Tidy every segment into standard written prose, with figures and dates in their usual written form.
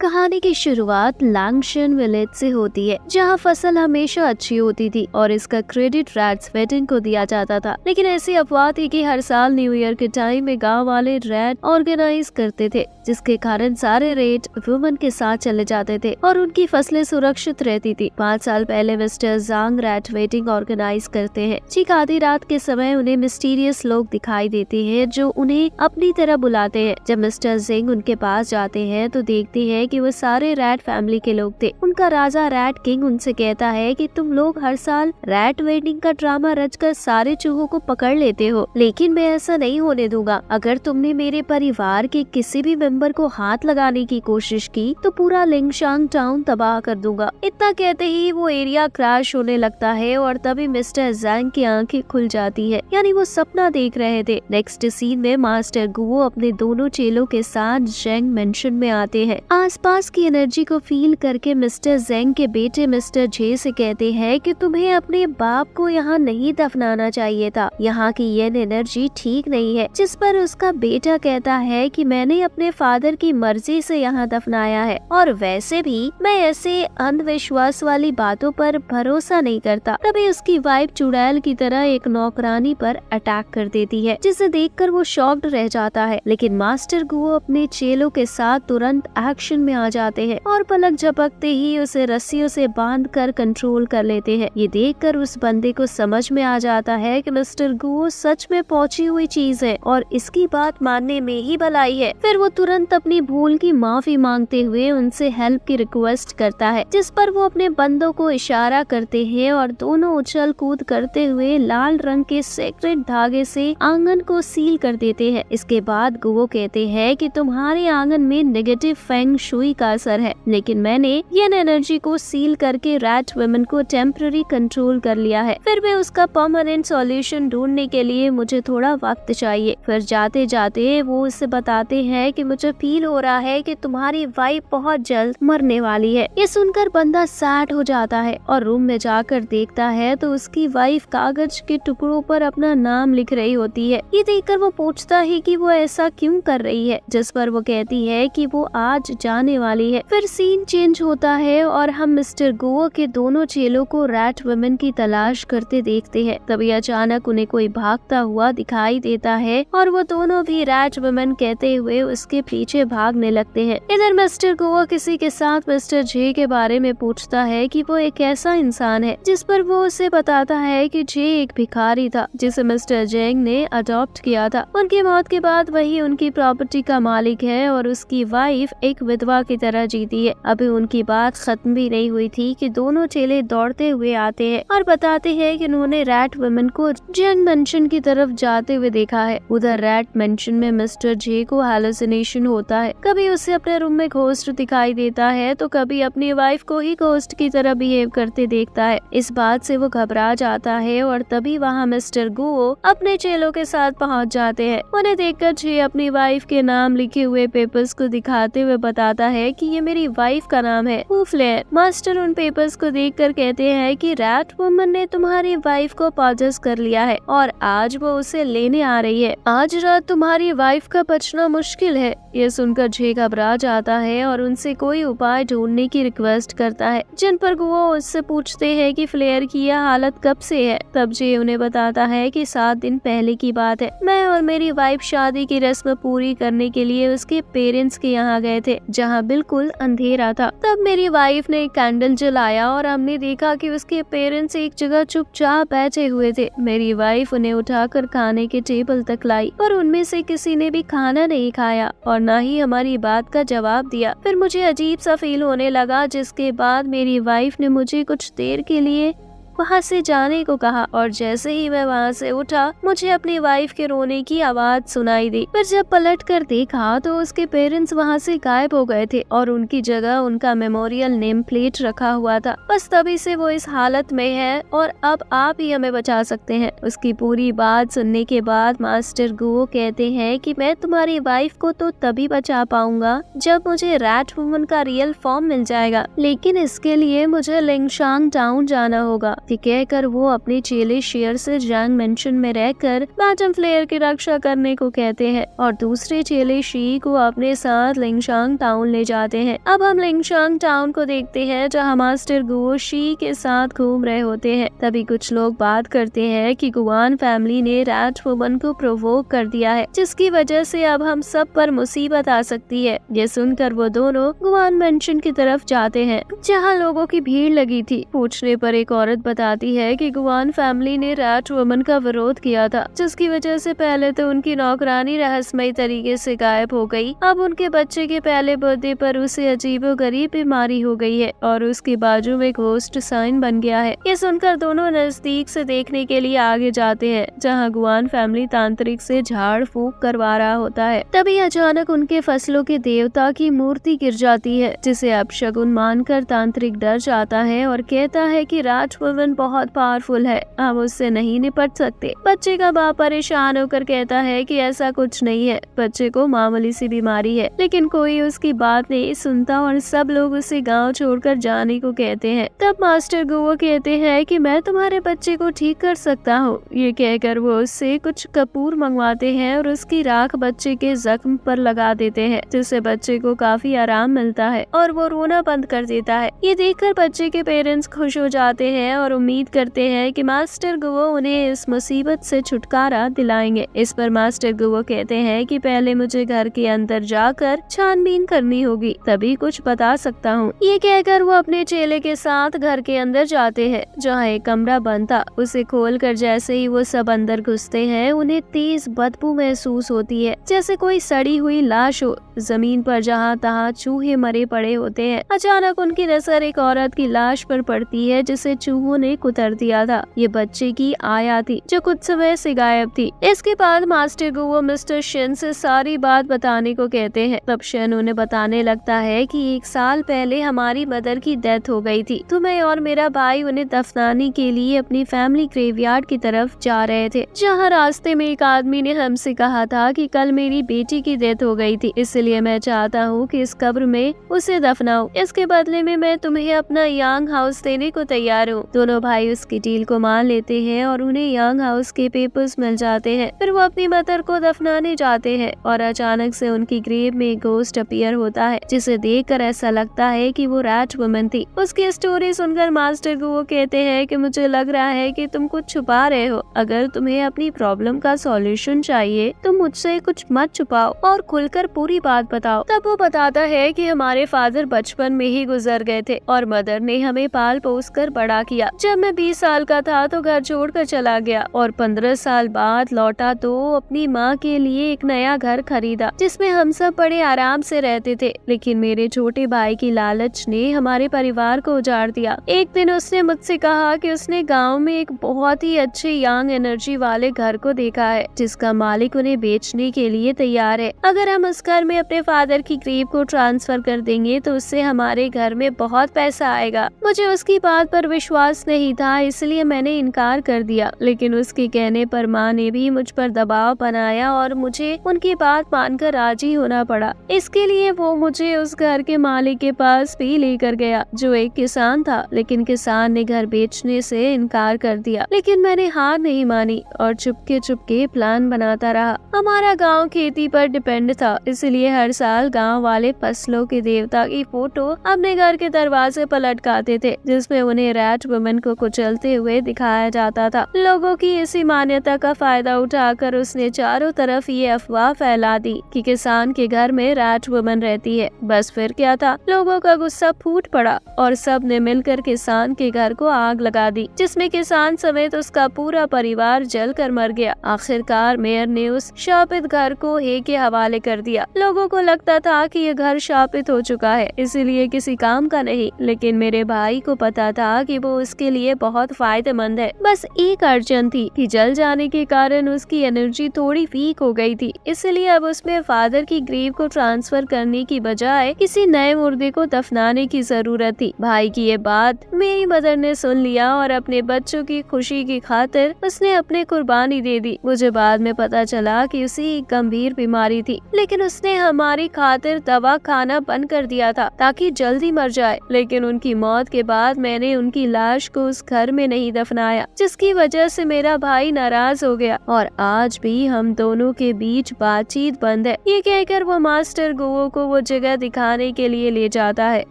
कहानी की शुरुआत लैंगशन विलेज से होती है, जहाँ फसल हमेशा अच्छी होती थी और इसका क्रेडिट रैट स्वेटिंग को दिया जाता था। लेकिन ऐसी अफवाह थी कि हर साल न्यू ईयर के टाइम में गांव वाले रैट ऑर्गेनाइज करते थे, जिसके कारण सारे रेट वुमन के साथ चले जाते थे और उनकी फसलें सुरक्षित रहती थी। 5 साल पहले मिस्टर जांग रैट वेटिंग ऑर्गेनाइज करते हैं। ठीक आधी रात के समय उन्हें मिस्टीरियस लोग दिखाई देते हैं जो उन्हें अपनी तरह बुलाते हैं। जब मिस्टर जिंग उनके पास जाते हैं तो देखते हैं कि वो सारे रैट फैमिली के लोग थे। उनका राजा रैट किंग उनसे कहता है कि तुम लोग हर साल रैट वेटिंग का ड्रामा रचकर सारे चूहों को पकड़ लेते हो, लेकिन मैं ऐसा नहीं होने दूंगा। अगर तुमने मेरे परिवार के किसी भी मेंबर को हाथ लगाने की कोशिश की तो पूरा लिंगशांग टाउन तबाह कर दूंगा। इतना कहते ही वो एरिया क्रैश होने लगता है और तभी मिस्टर जैंग की आंखें खुल जाती है, यानी वो सपना देख रहे थे। नेक्स्ट सीन में मास्टर गुओ अपने दोनों चेलों के साथ जेंग मेंशन में आते हैं। आसपास की एनर्जी को फील करके मिस्टर जेंग के बेटे मिस्टर जे से कहते हैं कि तुम्हें अपने बाप को यहाँ नहीं दफनाना चाहिए था, यहाँ की ये एनर्जी ठीक नहीं है। जिस पर उसका बेटा कहता है कि मैंने अपने फादर की मर्जी से यहाँ दफनाया है और वैसे भी मैं ऐसे अंधविश्वास वाली बातों पर भरोसा नहीं करता। तभी उसकी वाइफ चुड़ैल की तरह एक नौकरानी पर अटैक कर देती है, जिसे देखकर वो शॉक्ड रह जाता है। लेकिन मास्टर गुओ अपने चेलों के साथ तुरंत एक्शन में आ जाते हैं और पलक झपकते ही उसे रस्सियों से बांधकर कंट्रोल कर लेते हैं। ये देखकर उस बंदे को समझ में आ जाता है कि मिस्टर गुओ सच में पहुंची हुई चीज है और इसकी बात मानने में ही भलाई है। फिर वो तुरंत अपनी भूल की माफी मांगते हुए उनसे हेल्प की रिक्वेस्ट करता है, जिस पर वो अपने बंदों को इशारा करते हैं और दोनों उछल कूद करते हुए लाल रंग के सेक्रेट धागे से आंगन को सील कर देते हैं। इसके बाद गुओ कहते हैं कि तुम्हारे आंगन में नेगेटिव फेंग शुई का असर है, लेकिन मैंने ये एनर्जी को सील करके रैट वुमन को टेम्पररी कंट्रोल कर लिया है। फिर भी उसका परमानेंट सॉल्यूशन ढूंढने के लिए मुझे थोड़ा वक्त चाहिए। फिर जाते जाते वो उसे बताते हैं कि मुझे फील हो रहा है कि तुम्हारी वाइफ बहुत जल्द मरने वाली है। ये सुनकर बंदा सैड हो जाता है और रूम में जाकर देखता है तो उसकी वाइफ कागज के टुकड़ों पर अपना नाम लिख रही होती है। ये देखकर वो पूछता है कि वो ऐसा क्यों कर रही है, जिस पर वो कहती है कि वो आज जाने वाली है। फिर सीन चेंज होता है और हम मिस्टर गुओ के दोनों चेलों को रैट वुमन की तलाश करते देखते हैं। तभी अचानक उन्हें कोई भागता हुआ दिखाई देता है और वो दोनों भी रैट वुमन कहते हुए उसके पीछे भागने लगते हैं। इधर मिस्टर गुओ किसी के साथ मिस्टर जे के बारे में पूछता है कि वो एक ऐसा इंसान है, जिस पर वो उसे बताता है कि जे एक भिखारी था जिसे मिस्टर जेंग ने अडॉप्ट किया था। उनकी मौत के बाद वही उनकी प्रॉपर्टी का मालिक है और उसकी वाइफ एक विधवा की तरह जीती है। अभी उनकी बात खत्म भी नहीं हुई थी कि दोनों चेले दौड़ते हुए आते हैं और बताते हैं कि उन्होंने रैट वुमन को जेंग मेंशन की तरफ जाते हुए देखा है। उधर रैट मेंशन में मिस्टर जे को हैलुसिनेशन होता है। कभी उसे अपने रूम में घोस्ट दिखाई देता है तो कभी अपनी वाइफ को ही घोस्ट की तरह बिहेव करते देखता है। इस बात से वो घबरा जाता है और तभी वहाँ मिस्टर गुओ अपने चेलों के साथ पहुँच जाते हैं। उन्हें देखकर जे अपनी वाइफ के नाम लिखे हुए पेपर्स को दिखाते हुए बताता है कि ये मेरी वाइफ का नाम है, फ्लेयर। मास्टर उन पेपर्स को देखकर कहते हैं कि रैट वुमन ने तुम्हारी वाइफ को पॉजेस कर लिया है और आज वो उसे लेने आ रही है। आज रात तुम्हारी वाइफ का बचना मुश्किल है। ये सुनकर जे घबरा जाता है और उनसे कोई उपाय ढूंढने की रिक्वेस्ट करता है, जिन पर गुओ उससे पूछते हैं कि फ्लेयर की यह हालत कब से है। तब जे उन्हें बताता है कि 7 दिन पहले की बात है। मैं और मेरी वाइफ शादी की रस्म पूरी करने के लिए उसके पेरेंट्स के यहाँ गए थे, जहाँ बिल्कुल अंधेरा था। तब मेरी वाइफ ने एक कैंडल जलाया और हमने देखा कि उसके पेरेंट्स एक जगह चुपचाप बैठे हुए थे। मेरी वाइफ उन्हें उठाकर खाने के टेबल तक लाई, पर उनमें से किसी ने भी खाना नहीं खाया और न ही हमारी बात का जवाब दिया। फिर मुझे अजीब सा फील होने लगा, जिसके बाद मेरी वाइफ ने मुझे कुछ देर के लिए वहाँ से जाने को कहा और जैसे ही मैं वहाँ से उठा मुझे अपनी वाइफ के रोने की आवाज सुनाई दी। फिर जब पलट कर देखा तो उसके पेरेंट्स वहाँ से गायब हो गए थे और उनकी जगह उनका मेमोरियल नेम प्लेट रखा हुआ था। बस तभी से वो इस हालत में है और अब आप ही हमें बचा सकते हैं। उसकी पूरी बात सुनने के बाद मास्टर गुओ कहते हैं कि मैं तुम्हारी वाइफ को तो तभी बचा पाऊंगा जब मुझे रैट वुमन का रियल फॉर्म मिल जाएगा, लेकिन इसके लिए मुझे लिंगशांग टाउन जाना होगा। कि कहकर वो अपने चेले शेर से जैंग मेंशन में रहकर मैडम फ्लेयर की रक्षा करने को कहते हैं और दूसरे चेले शी को अपने साथ लिंगशांग टाउन ले जाते हैं। अब हम लिंगशांग टाउन को देखते हैं जहाँ मास्टर गुओ शी के साथ घूम रहे होते हैं। तभी कुछ लोग बात करते हैं कि गुआन फैमिली ने रैट वुमन को प्रोवोक कर दिया है, जिसकी वजह से अब हम सब पर मुसीबत आ सकती है। ये सुनकर वो दोनों गुआन मेंशन की तरफ जाते हैं जहाँ लोगों की भीड़ लगी थी। पूछने पर एक औरत बताती है कि गुआन फैमिली ने रैट वुमन का विरोध किया था, जिसकी वजह से पहले तो उनकी नौकरानी रहस्यमयी तरीके से गायब हो गई। अब उनके बच्चे के पहले बर्थडे पर उसे अजीबोगरीब बीमारी हो गई है और उसके बाजू में घोस्ट साइन बन गया है। ये सुनकर दोनों नजदीक से देखने के लिए आगे जाते हैं जहाँ गुआन फैमिली तांत्रिक से झाड़ फूक करवा रहा होता है। तभी अचानक उनके फसलों के देवता की मूर्ति गिर जाती है, जिसे अपशगुन मानकर तांत्रिक डर जाता है और कहता है कि रैट वुमन बहुत पावरफुल है, हम उससे नहीं निपट सकते। बच्चे का बाप परेशान होकर कहता है कि ऐसा कुछ नहीं है, बच्चे को मामूली सी बीमारी है। लेकिन कोई उसकी बात नहीं सुनता और सब लोग उसे गांव छोड़कर जाने को कहते हैं। तब मास्टर गुओ कहते हैं कि मैं तुम्हारे बच्चे को ठीक कर सकता हूँ। ये कहकर वो उससे कुछ कपूर मंगवाते हैं और उसकी राख बच्चे के जख्म पर लगा देते हैं, जिससे बच्चे को काफी आराम मिलता है और वो रोना बंद कर देता है। ये देखकर बच्चे के पेरेंट्स खुश हो जाते हैं और उम्मीद करते हैं कि मास्टर गुओ उन्हें इस मुसीबत से छुटकारा दिलाएंगे। इस पर मास्टर गुओ कहते हैं कि पहले मुझे घर के अंदर जाकर छानबीन करनी होगी, तभी कुछ बता सकता हूँ। ये कहकर वो अपने चेले के साथ घर के अंदर जाते हैं जहाँ एक कमरा बंद था। उसे खोलकर जैसे ही वो सब अंदर घुसते हैं उन्हें तेज बदबू महसूस होती है, जैसे कोई सड़ी हुई लाश हो। जमीन पर जहाँ तहाँ चूहे मरे पड़े होते हैं। अचानक उनकी नजर एक औरत की लाश पर पड़ती है जिसे चूहों ने कुतर दिया था। ये बच्चे की आया थी जो कुछ समय से गायब थी। इसके बाद मास्टर गुओ मिस्टर शेन से सारी बात बताने को कहते हैं। तब शेन उन्हें बताने लगता है कि 1 साल पहले हमारी मदर की डेथ हो गई थी, तो मैं और मेरा भाई उन्हें दफनाने के लिए अपनी फैमिली ग्रेवयार्ड की तरफ जा रहे थे, जहाँ रास्ते में एक आदमी ने हमसे कहा था कि कल मेरी बेटी की डेथ हो गई थी, इसलिए मैं चाहता हूँ कि इस कब्र में उसे दफनाऊं। इसके बदले में मैं तुम्हें अपना यांग हाउस देने को तैयार हूँ। दोनों भाई उसकी डील को मान लेते हैं और उन्हें यांग हाउस के पेपर्स मिल जाते हैं। फिर वो अपनी मदर को दफनाने जाते हैं और अचानक से उनकी ग्रेव में घोस्ट अपीयर होता है, जिसे देखकर ऐसा लगता है कि वो रैट वुमन थी। उसकी स्टोरी सुनकर मास्टर गुओ कहते हैं कि मुझे लग रहा है कि तुम कुछ छुपा रहे हो। अगर तुम्हें अपनी प्रॉब्लम का सॉल्यूशन चाहिए तो मुझसे कुछ मत छुपाओ और खुलकर पूरी बात बताओ। तब वो बताता है कि हमारे फादर बचपन में ही गुजर गए थे और मदर ने हमें पाल पोस कर बड़ा किया। जब मैं 20 साल का था तो घर छोड़कर चला गया और 15 साल बाद लौटा तो अपनी माँ के लिए एक नया घर खरीदा, जिसमें हम सब बड़े आराम से रहते थे। लेकिन मेरे छोटे भाई की लालच ने हमारे परिवार को उजाड़ दिया। एक दिन उसने मुझसे कहा कि उसने गांव में एक बहुत ही अच्छे यंग एनर्जी वाले घर को देखा है, जिसका मालिक उन्हें बेचने के लिए तैयार है। अगर हम उस घर में अपने फादर की ग्रेव को ट्रांसफर कर देंगे तो उससे हमारे घर में बहुत पैसा आएगा। मुझे उसकी बात पर विश्वास नहीं था, इसलिए मैंने इनकार कर दिया। लेकिन उसके कहने पर माँ ने भी मुझ पर दबाव बनाया और मुझे उनकी बात मानकर राजी होना पड़ा। इसके लिए वो मुझे उस घर के मालिक के पास भी लेकर गया, जो एक किसान था। लेकिन किसान ने घर बेचने से इनकार कर दिया। लेकिन मैंने हार नहीं मानी और चुपके चुपके प्लान बनाता रहा। हमारा गांव खेती पर डिपेंड था, इसलिए हर साल गांव वाले फसलों के देवता की फोटो अपने घर के दरवाजे पर लटकाते थे, जिसमें उन्हें रैट वुमन को कुचलते हुए दिखाया जाता था। लोगों की इसी मान्यता का फायदा उठाकर उसने चारों तरफ ये अफवाह फैला दी कि किसान के घर में रैट वुमन रहती है। बस फिर क्या था, लोगों का गुस्सा फूट पड़ा और सब ने मिलकर किसान के घर को आग लगा दी, जिसमें किसान समेत उसका पूरा परिवार जलकर मर गया। आखिरकार मेयर ने उस शापित घर को हे के हवाले कर दिया। लोगों को लगता था कि ये घर शापित हो चुका है, इसीलिए किसी काम का नहीं। लेकिन मेरे भाई को पता था कि वो उसके लिए बहुत फायदेमंद है। बस एक अड़चन थी कि जल जाने के कारण उसकी एनर्जी थोड़ी वीक हो गई थी, इसलिए अब उसमें फादर की ग्रेव को ट्रांसफर करने की बजाय किसी नए मुर्दे को दफनाने की जरूरत थी। भाई की ये बात मेरी मदर ने सुन लिया और अपने बच्चों की खुशी की खातिर उसने अपनी कुर्बानी दे दी। मुझे बाद में पता चला कि उसे एक गंभीर बीमारी थी, लेकिन उसने हमारी खातिर दवा खाना बंद कर दिया था ताकि जल्दी मर जाए। लेकिन उनकी मौत के बाद मैंने उनकी लाश को उस घर में नहीं दफनाया, जिसकी वजह से मेरा भाई नाराज हो गया और आज भी हम दोनों के बीच बातचीत बंद है। ये कहकर वो मास्टर गुओ को वो जगह दिखाने के लिए ले जाता है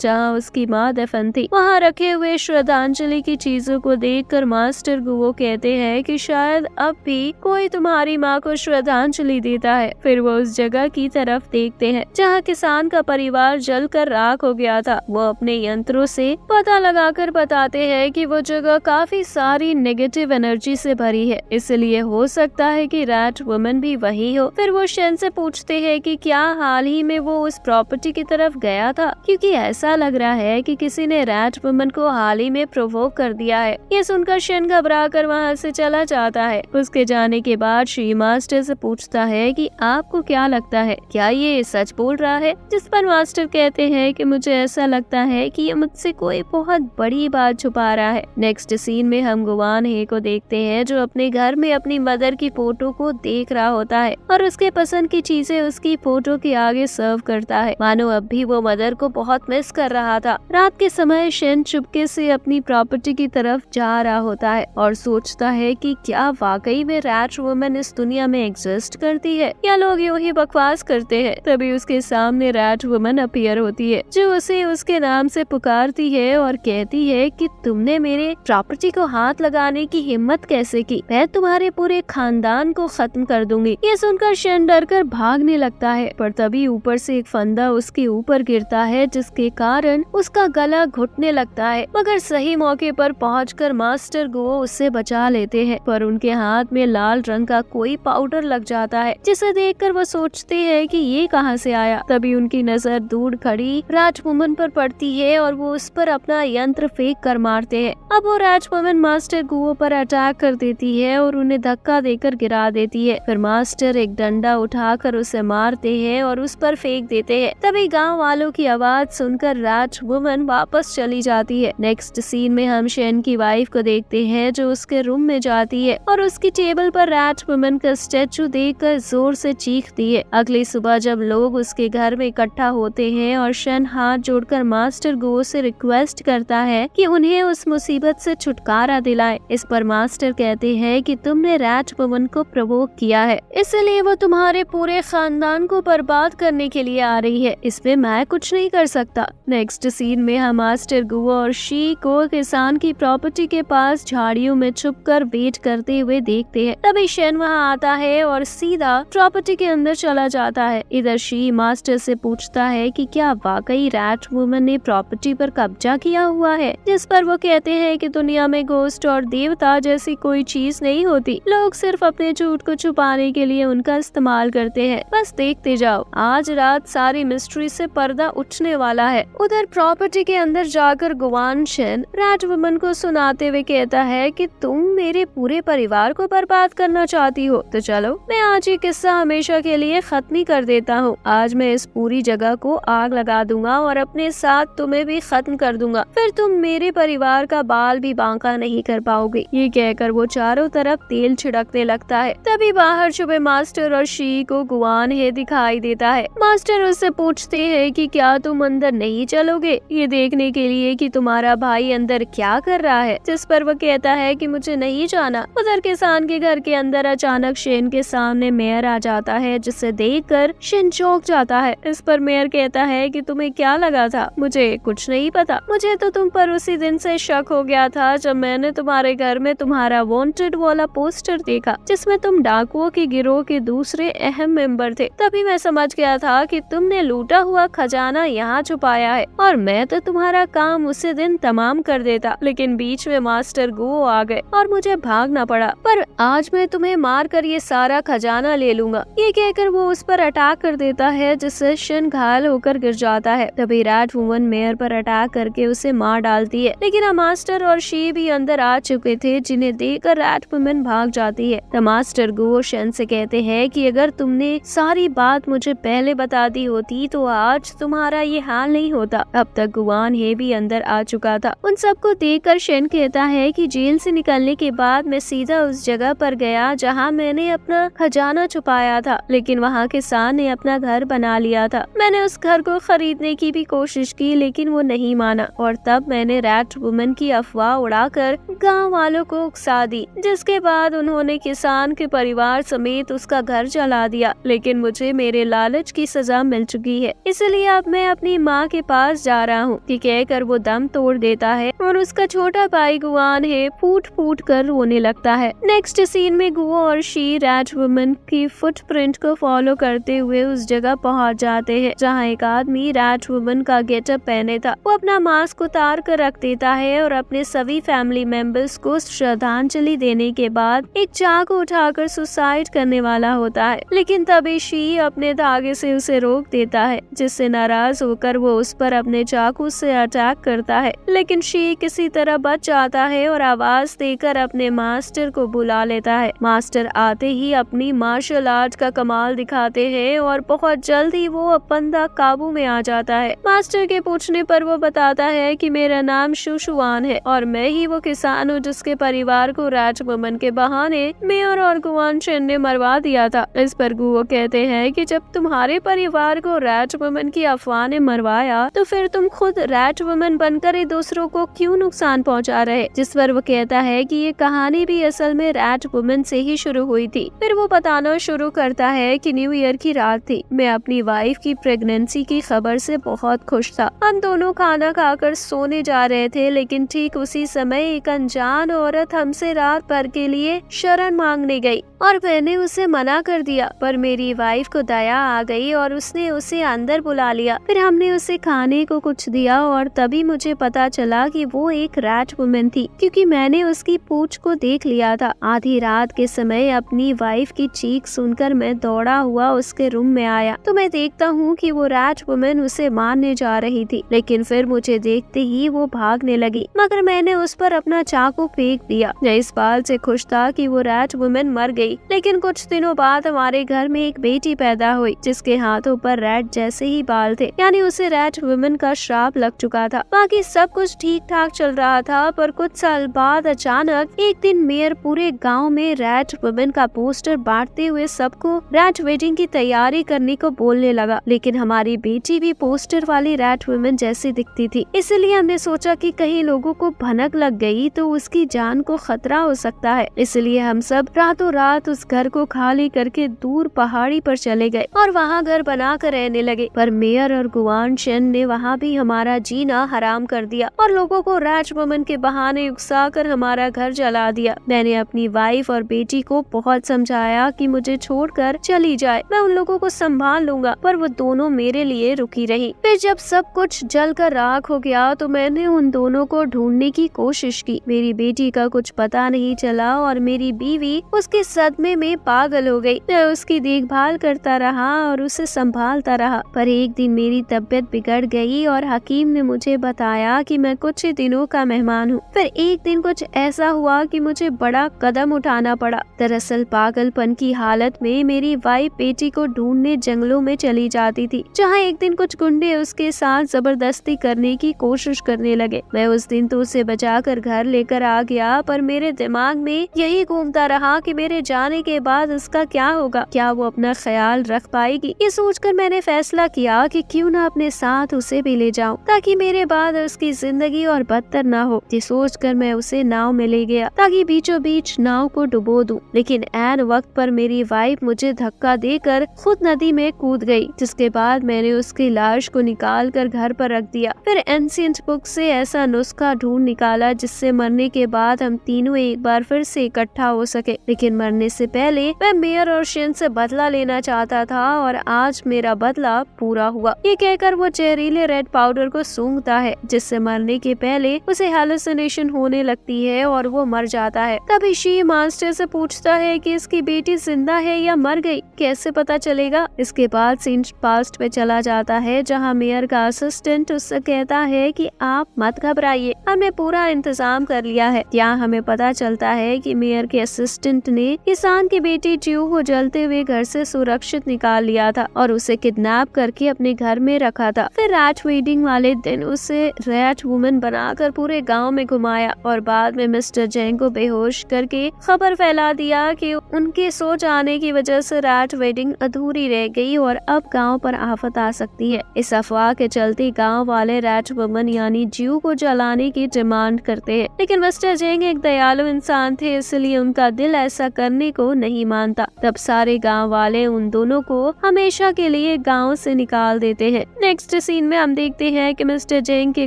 जहाँ उसकी माँ दफन थी। वहाँ रखे हुए श्रद्धांजलि की चीजों को देखकर मास्टर गुओ कहते हैं कि शायद अब भी कोई तुम्हारी माँ को श्रद्धांजलि देता है। फिर वो उस जगह की तरफ देखते हैं जहाँ किसान का परिवार जलकर राख हो गया था। वो अपने यंत्रों से पता लगाकर बताते हैं कि वो जगह काफी सारी नेगेटिव एनर्जी से भरी है, इसलिए हो सकता है कि रैट वुमन भी वही हो। फिर वो शेन से पूछते हैं कि क्या हाल ही में वो उस प्रॉपर्टी की तरफ गया था, क्योंकि ऐसा लग रहा है कि किसी ने रैट वुमन को हाल ही में प्रोवोक कर दिया है। ये सुनकर शेन घबरा कर वहाँ से चला जाता है। उसके जाने के बाद श्री मास्टर से पूछता है कि आपको क्या लगता है, क्या ये सच बोल रहा है? जिस पर मास्टर कहते हैं कि मुझे ऐसा लगता है कि ये मुझसे कोई बहुत बड़ी बात छुपा रहा है। नेक्स्ट सीन में हम गुवान हे को देखते हैं जो अपने घर में अपनी मदर की फोटो को देख रहा होता है और उसके पसंद की चीजें उसकी फोटो के आगे सर्व करता है, मानो अब भी वो मदर को बहुत मिस कर रहा था। रात के समय शेन चुपके से अपनी प्रॉपर्टी की तरफ जा रहा होता है और सोचता है कि क्या वाकई में रैट वुमन इस दुनिया में एग्जिस्ट करती है या लोग यूं ही बकवास करते हैं। तभी उसके सामने रैट वुमन अपीयर होती है जो उसे उसके नाम से पुकारती है और कहती है कि तुमने मेरे प्रॉपर्टी को हाथ लगाने की हिम्मत कैसे की? मैं तुम्हारे पूरे खानदान को खत्म कर दूंगी। ये सुनकर शेन डर कर भागने लगता है, पर तभी ऊपर से एक फंदा उसके ऊपर गिरता है जिसके कारण उसका गला घुटने लगता है, मगर सही मौके पर पहुंचकर मास्टर गुओ उससे बचा लेते हैं। पर उनके हाथ में लाल रंग का कोई पाउडर लग जाता है जिसे देखकर वो सोचते हैं कि ये कहां से आया। तभी उनकी नजर दूर खड़ी राजवुमन पर पड़ती है और वो उस पर अपना यंत्र फेंक कर मारते हैं। अब वो राजवुमन मास्टर गुओ पर अटैक कर देती है और उन्हें धक्का देकर गिरा देती है। फिर मास्टर एक डंडा उठाकर उसे मारते हैं और उस पर फेंक देते हैं। तभी गांव वालों की आवाज सुनकर राजवुमन वापस चली जाती है। नेक्स्ट सीन में हम शेन की वाइफ को देखते हैं जो उसके रूम में जाती है और उसकी टेबल पर राजवुमन का स्टैचू देखकर जोर से चीखती है। अगली सुबह जब लोग उसके घर में इकट्ठा होते हैं और शेन हाथ जोड़कर मास्टर गुओ से रिक्वेस्ट करता है कि उन्हें उस मुसीबत से छुटकारा दिलाए। इस पर मास्टर कहते हैं कि तुमने राजवुमन को प्रोवोक किया है, इसलिए वो तुम्हारे पूरे खानदान को बर्बाद करने के लिए आ रही है, इसमें मैं कुछ नहीं कर सकता। नेक्स्ट सीन में हम मास्टर गुओ और शी को किसान की प्रॉपर्टी के पास झाड़ियों में छुपकर वेट करते हुए देखते हैं। तभी शेन वहाँ आता है और सीधा प्रॉपर्टी के अंदर चला जाता है। इधर शी मास्टर से पूछता है कि क्या वाकई रैट वुमन ने प्रॉपर्टी पर कब्जा किया हुआ है, जिस पर वो कहते हैं कि दुनिया में घोस्ट और देवता जैसी कोई चीज नहीं होती, लोग सिर्फ अपने झूठ को छुपाने के लिए उनका इस्तेमाल करते हैं, बस देखते जाओ, आज रात सारी मिस्ट्री से पर्दा उठने वाला है। उधर प्रॉपर्टी के अंदर जाकर गुवान शेन रैट वुमन को सुनाते हुए कहता है कि तुम मेरे पूरे परिवार को बर्बाद करना चाहती हो, तो चलो मैं आज ये किस्सा हमेशा के लिए खत्म ही कर देता हूँ। आज मैं इस पूरी जगह को आग लगा दूंगा और अपने साथ तुम्हें भी खत्म कर दूंगा, फिर तुम मेरे परिवार का बाल भी बांका नहीं कर पाओगे। ये कहकर वो चारों तरफ तेल छिड़कने लगता है। तभी बाहर छुपे मास्टर और शी को गुवान हे दिखाई देता है। मास्टर उससे पूछते हैं कि क्या तुम अंदर नहीं चलोगे ये देखने के लिए कि तुम्हारा भाई अंदर क्या कर रहा है, जिस पर वो कहता है कि मुझे नहीं जाना। उधर किसान के घर के अंदर अचानक शेन के सामने मेयर आ जाता है, जिसे देखकर शेन चौंक जाता है। इस पर मेयर कहता है कि तुम्हें क्या लगा था, मुझे कुछ नहीं पता, मुझे तो तुम पर उसी दिन से शक हो गया था जब मैंने तुम्हारे घर में तुम्हारा वांटेड वाला पोस्टर देखा जिसमें तुम डाकुओं के गिरोह के दूसरे अहम मेंबर थे। तभी मैं समझ गया था कि तुमने लूटा हुआ खजाना यहाँ छुपाया है और मैं तो तुम्हारा काम उसी दिन तमाम कर देता, लेकिन बीच में मास्टर गुओ आ गए और मुझे भागना पड़ा, पर आज मैं तुम्हें मार कर ये सारा खजाना ले लूंगा। ये कहकर वो उस पर अटैक कर देता है जिससे शेन घायल होकर गिर जाता है। तभी रैट वुमन मेयर पर अटैक करके उसे मार डालती है, लेकिन मास्टर और शी भी अंदर आ चुके थे, जिन्हें देखकर रैट वुमन भाग जाती है। तो मास्टर गुओ शेन से कहते हैं कि अगर तुमने सारी बात मुझे पहले बता दी होती तो आज तुम्हारा ये हाल नहीं होता। अब तक गुवान हे भी अंदर आ चुका था। उन सबको देखकर शेन कहता है कि जेल से निकलने के बाद मैं सीधा उस जगह पर गया जहाँ मैंने अपना खजाना छुपाया था, लेकिन वहाँ किसान ने अपना घर बना लिया था। मैंने उस घर को खरीदने की भी कोशिश की, लेकिन वो नहीं माना और तब मैंने रैट वुमन की की अफवाह उड़ाकर गांव वालों को उकसा दी, जिसके बाद उन्होंने किसान के परिवार समेत उसका घर जला दिया। लेकिन मुझे मेरे लालच की सजा मिल चुकी है, इसलिए अब मैं अपनी माँ के पास जा रहा हूँ कि कहकर वो दम तोड़ देता है और उसका छोटा भाई गुआन है फूट फूट कर रोने लगता है। नेक्स्ट सीन में गुओ और शी रैट वुमन की फुटप्रिंट को फॉलो करते हुए उस जगह पहुँच जाते हैं जहाँ एक आदमी रैट वुमन का गेटअप पहने था। वो अपना मास्क उतार कर रख देता है और अपने सभी फैमिली मेंबर्स को श्रद्धांजलि देने के बाद एक चाकू उठाकर सुसाइड करने वाला होता है। लेकिन तभी शी अपने धागे से उसे रोक देता है, जिससे नाराज होकर वो उस पर अपने चाकू से अटैक करता है। लेकिन शी किसी तरह बच जाता है और आवाज देकर अपने मास्टर को बुला लेता है। मास्टर आते ही अपनी मार्शल आर्ट का कमाल दिखाते हैं और बहुत जल्दी वो बंदा काबू में आ जाता है। मास्टर के पूछने पर वो बताता है कि मेरा नाम शुशुआन है और मैं ही वो किसान हूँ जिसके परिवार को रैट वुमन के बहाने मेयर और गुआन शेन ने मरवा दिया था। इस पर गुओ कहते हैं कि जब तुम्हारे परिवार को रैट वुमन की अफवाह ने मरवाया तो फिर तुम खुद रैट वुमन बनकर ही दूसरों को क्यों नुकसान पहुंचा रहे। जिस पर वो कहता है कि ये कहानी भी असल में रैट वुमन से ही शुरू हुई थी। फिर वो बताना शुरू करता है कि न्यू ईयर की रात थी, मैं अपनी वाइफ की प्रेगनेंसी की खबर से बहुत खुश था। हम दोनों खाना खाकर सोने जा रहे थे, लेकिन ठीक उसी समय एक अनजान औरत हमसे रात भर के लिए शरण मांगने गई और मैंने उसे मना कर दिया, पर मेरी वाइफ को दया आ गई और उसने उसे अंदर बुला लिया। फिर हमने उसे खाने को कुछ दिया और तभी मुझे पता चला कि वो एक रैट वुमन थी, क्योंकि मैंने उसकी पूंछ को देख लिया था। आधी रात के समय अपनी वाइफ की चीख सुनकर मैं दौड़ा हुआ उसके रूम में आया तो मैं देखता हूँ कि वो रैट वुमन उसे मारने जा रही थी, लेकिन फिर मुझे देखते ही वो भागने लगी, मगर मैंने उस पर अपना चाकू फेंक दिया। मैं इस बात से खुश था कि वो रैट वुमन मर गई। लेकिन कुछ दिनों बाद हमारे घर में एक बेटी पैदा हुई जिसके हाथों पर रैट जैसे ही बाल थे, यानी उसे रैट वुमन का श्राप लग चुका था। बाकी सब कुछ ठीक ठाक चल रहा था, पर कुछ साल बाद अचानक एक दिन मेयर पूरे गांव में रैट वुमन का पोस्टर बांटते हुए सबको रैट वेडिंग की तैयारी करने को बोलने लगा। लेकिन हमारी बेटी भी पोस्टर वाली रैट वुमन जैसी दिखती थी, इसलिए हमने सोचा कि कहीं लोगों को भनक लग गई तो उसकी जान को खतरा हो सकता है। इसलिए हम सब रातों रात उस घर को खाली करके दूर पहाड़ी पर चले गए और वहाँ घर बना कर रहने लगे। पर मेयर और गुआन शेन ने वहाँ भी हमारा जीना हराम कर दिया और लोगों को रैट वुमन के बहाने उकसाकर हमारा घर जला दिया। मैंने अपनी वाइफ और बेटी को बहुत समझाया कि मुझे छोड़कर चली जाए, मैं उन लोगों को संभाल लूंगा, पर वो दोनों मेरे लिए रुकी रही। फिर जब सब कुछ जलकर राख हो गया तो मैंने उन दोनों को ढूंढने की कोशिश की। मेरी बेटी का कुछ पता नहीं चला और मेरी बीवी उसके सदमे में पागल हो गई। मैं उसकी देखभाल करता रहा और उसे संभालता रहा, पर एक दिन मेरी तबीयत बिगड़ गई और हकीम ने मुझे बताया कि मैं कुछ ही दिनों का मेहमान हूँ। फिर एक दिन कुछ ऐसा हुआ कि मुझे बड़ा कदम उठाना पड़ा। दरअसल पागलपन की हालत में मेरी वाइफ बेटी को ढूंढने जंगलों में चली जाती थी, जहाँ एक दिन कुछ गुंडे उसके साथ जबरदस्ती करने की कोशिश करने लगे। मैं उस दिन तो उसे बचाकर घर लेकर आ गया, पर मेरे दिमाग में यही घूमता रहा कि मेरे जाने के बाद उसका क्या होगा, क्या वो अपना ख्याल रख पाएगी। ये सोचकर मैंने फैसला किया कि क्यों ना अपने साथ उसे भी ले जाऊं, ताकि मेरे बाद उसकी जिंदगी और बदतर ना हो। ये सोचकर मैं उसे नाव में ले गया ताकि बीचों बीच नाव को डुबो दूं। लेकिन ऐन वक्त पर मेरी वाइफ मुझे धक्का देकर खुद नदी में कूद गई, जिसके बाद मैंने उसकी लाश को निकाल कर घर पर रख दिया। फिर एंशिएंट बुक से ऐसा नुस्खा ढूंढ निकाला जिससे मरने के बाद हम तीनों एक बार फिर से इकट्ठा हो सके। लेकिन मरने से पहले मैं मेयर और शेन से बदला लेना चाहता था और आज मेरा बदला पूरा हुआ। ये कहकर वो जहरीले रेड पाउडर को सूंघता है, जिससे मरने के पहले उसे हैलुसिनेशन होने लगती है और वो मर जाता है। तभी शी मास्टर से पूछता है कि इसकी बेटी जिंदा है या मर गई, कैसे पता चलेगा। इसके बाद सीन पास्ट पे चला जाता है, जहाँ मेयर का असिस्टेंट उससे कहता है कि आप मत घबराइए, हमने पूरा इंतजाम कर कर लिया है। यहाँ हमें पता चलता है कि मेयर के असिस्टेंट ने किसान की बेटी ज्यू को जलते हुए घर से सुरक्षित निकाल लिया था और उसे किडनैप करके अपने घर में रखा था। फिर रैट वेडिंग वाले दिन उसे रैट वुमन बनाकर पूरे गांव में घुमाया और बाद में मिस्टर जेंग को बेहोश करके खबर फैला दिया कि उनके सो जाने की वजह से रैट वेडिंग अधूरी रह गई और अब गांव पर आफत आ सकती है। इस अफवाह के चलते गांव वाले रैट वुमन यानी ज्यू को जलाने की डिमांड करते हैं, लेकिन मिस्टर जेंग एक दयालु इंसान थे, इसलिए उनका दिल ऐसा करने को नहीं मानता। तब सारे गांव वाले उन दोनों को हमेशा के लिए गांव से निकाल देते हैं। नेक्स्ट सीन में हम देखते हैं कि मिस्टर जेंग के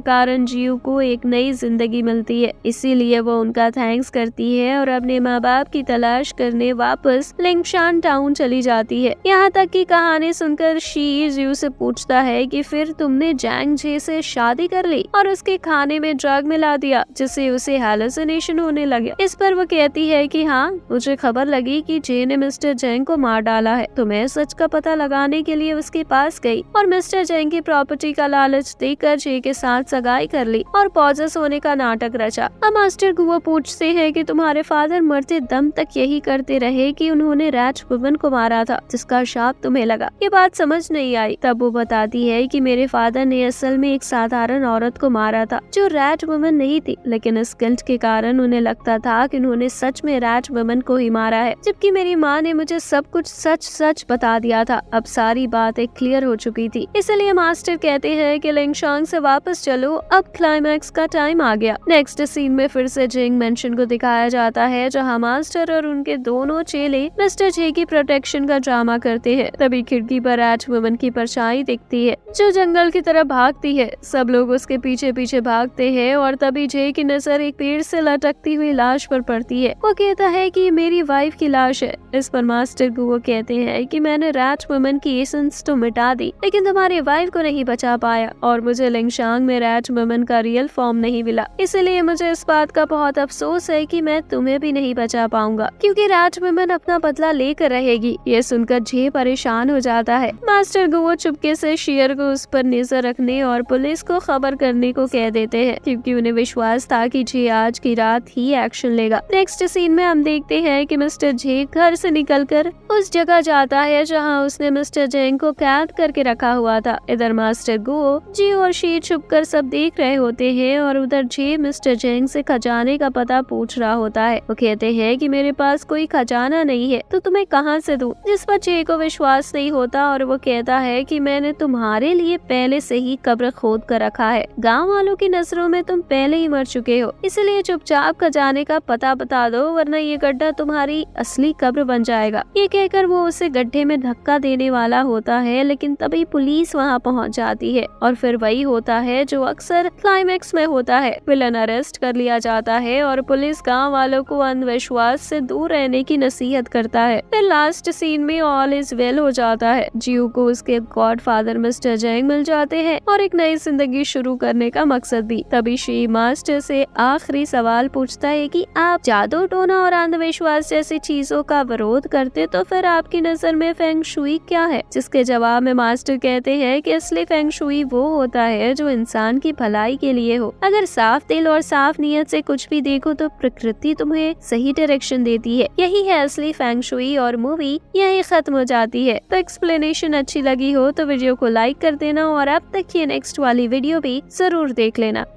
कारण ज्यू को एक नई जिंदगी मिलती है, इसीलिए वो उनका थैंक्स करती है और अपने माँ बाप की तलाश करने वापस लिंगशान टाउन चली जाती है। यहाँ तक की कहानी सुनकर शी ज्यू से पूछता है कि फिर तुमने जैंग जे से शादी कर ली और उसके खाने में ड्रग मिला दिया जिससे उसे हैलुसिनेशन होने लगे। इस पर वो कहती है कि हाँ, मुझे खबर लगी कि जे ने मिस्टर जेंग को मार डाला है, तो मैं सच का पता लगाने के लिए उसके पास गई और मिस्टर जेंग की प्रॉपर्टी का लालच देकर जे के साथ सगाई कर ली और पॉजेस होने का नाटक रचा। अब मास्टर गुओ पूछते हैं कि तुम्हारे फादर मरते दम तक यही करते रहे कि उन्होंने रैट वुमन को मारा था जिसका शाप तुम्हें लगा। ये बात समझ नहीं आई। तब वो बताती है कि मेरे फादर ने असल में एक साधारण औरत को मारा था जो रैट वुमन नहीं थी, लेकिन इस गिल्ट के कारण उन्हें लगता था कि उन्होंने सच में रैट वुमन को ही मारा है, जबकि मेरी माँ ने मुझे सब कुछ सच सच बता दिया था। अब सारी बातें क्लियर हो चुकी थी, इसलिए मास्टर कहते हैं कि लिंगशान से वापस चलो, अब क्लाइमैक्स का टाइम आ गया। नेक्स्ट सीन में फिर से जिंग मेंशन को दिखाया जाता है जहाँ मास्टर और उनके दोनों चेले मिस्टर जे की प्रोटेक्शन का ड्रामा करते हैं। तभी खिड़की पर रैट वुमन की परछाई दिखती है जो जंगल की तरफ भागती है। सब लोग उसके पीछे पीछे भागते हैं और तभी जे की नजर एक पेड़ से लटकती हुई लाश पर पड़ती है। वो कहता है कि मेरी वाइफ की लाश है। इस पर मास्टर को वो कहते हैं कि मैंने रैट वुमन की एसेंस तो मिटा दी, लेकिन तुम्हारी वाइफ को नहीं बचा पाया और मुझे लिंगशान में रैट वुमन का रियल फॉर्म नहीं मिला, इसलिए मुझे इस बात का बहुत अफसोस है कि मैं तुम्हें भी नहीं बचा पाऊंगा क्योंकि रैट वुमन अपना बदला लेकर रहेगी। ये सुनकर जे परेशान हो जाता है। मास्टर गुओ चुपके से शेयर को उस पर नजर रखने और पुलिस को खबर करने को कह देते हैं क्योंकि उन्हें विश्वास था कि जे आज की रात ही एक्शन लेगा। नेक्स्ट सीन में हम देखते हैं कि मिस्टर जे घर से निकलकर उस जगह जाता है जहां उसने मिस्टर जेंग को कैद करके रखा हुआ था। इधर मास्टर गुओ जी और शी छुपकर सब देख रहे होते हैं और उधर जे मिस्टर जेंग से खजाने का पता पूछ रहा होता है। वो कहते हैं कि मेरे पास कोई खजाना नहीं है तो तुम्हें कहां से दूं, जिस पर जे को विश्वास नहीं होता और वो कहता है कि मैंने तुम्हारे लिए पहले से ही कब्र खोद कर रखा है। गांव वालों की नजरों में तुम पहले ही मर चुके हो, इसलिए चुपचाप खजाने का पता बता दो वरना ये गड्ढा तुम्हारी असली कब्र बन जाएगा। ये कहकर वो उसे गड्ढे में धक्का देने वाला होता है, लेकिन तभी पुलिस वहाँ पहुँच जाती है और फिर वही होता है जो अक्सर क्लाइमैक्स में होता है। विलन अरेस्ट कर लिया जाता है और पुलिस गाँव वालों को अंधविश्वास से दूर रहने की नसीहत करता है। फिर लास्ट सीन में ऑल इज वेल हो जाता है। जियो को उसके गॉडफादर मिस्टर जेंग मिल जाते हैं और एक नई जिंदगी शुरू करने का मकसद भी। तभी शी मास्टर से आखिरी सवाल पूछता है कि आप जादू टोना और अंधविश्वास जैसी चीजों का विरोध करते तो फिर आपकी नजर में फेंग शुई क्या है? जिसके जवाब में मास्टर कहते हैं कि असली फेंग शुई वो होता है जो इंसान की भलाई के लिए हो। अगर साफ दिल और साफ नीयत से कुछ भी देखो तो प्रकृति तुम्हें सही डायरेक्शन देती है। यही है असली फेंग शुई और मूवी यही खत्म हो जाती है। तो एक्सप्लेनेशन अच्छी लगी हो तो वीडियो को लाइक कर देना और अब तक ये नेक्स्ट वाली वीडियो भी जरूर देख लेना।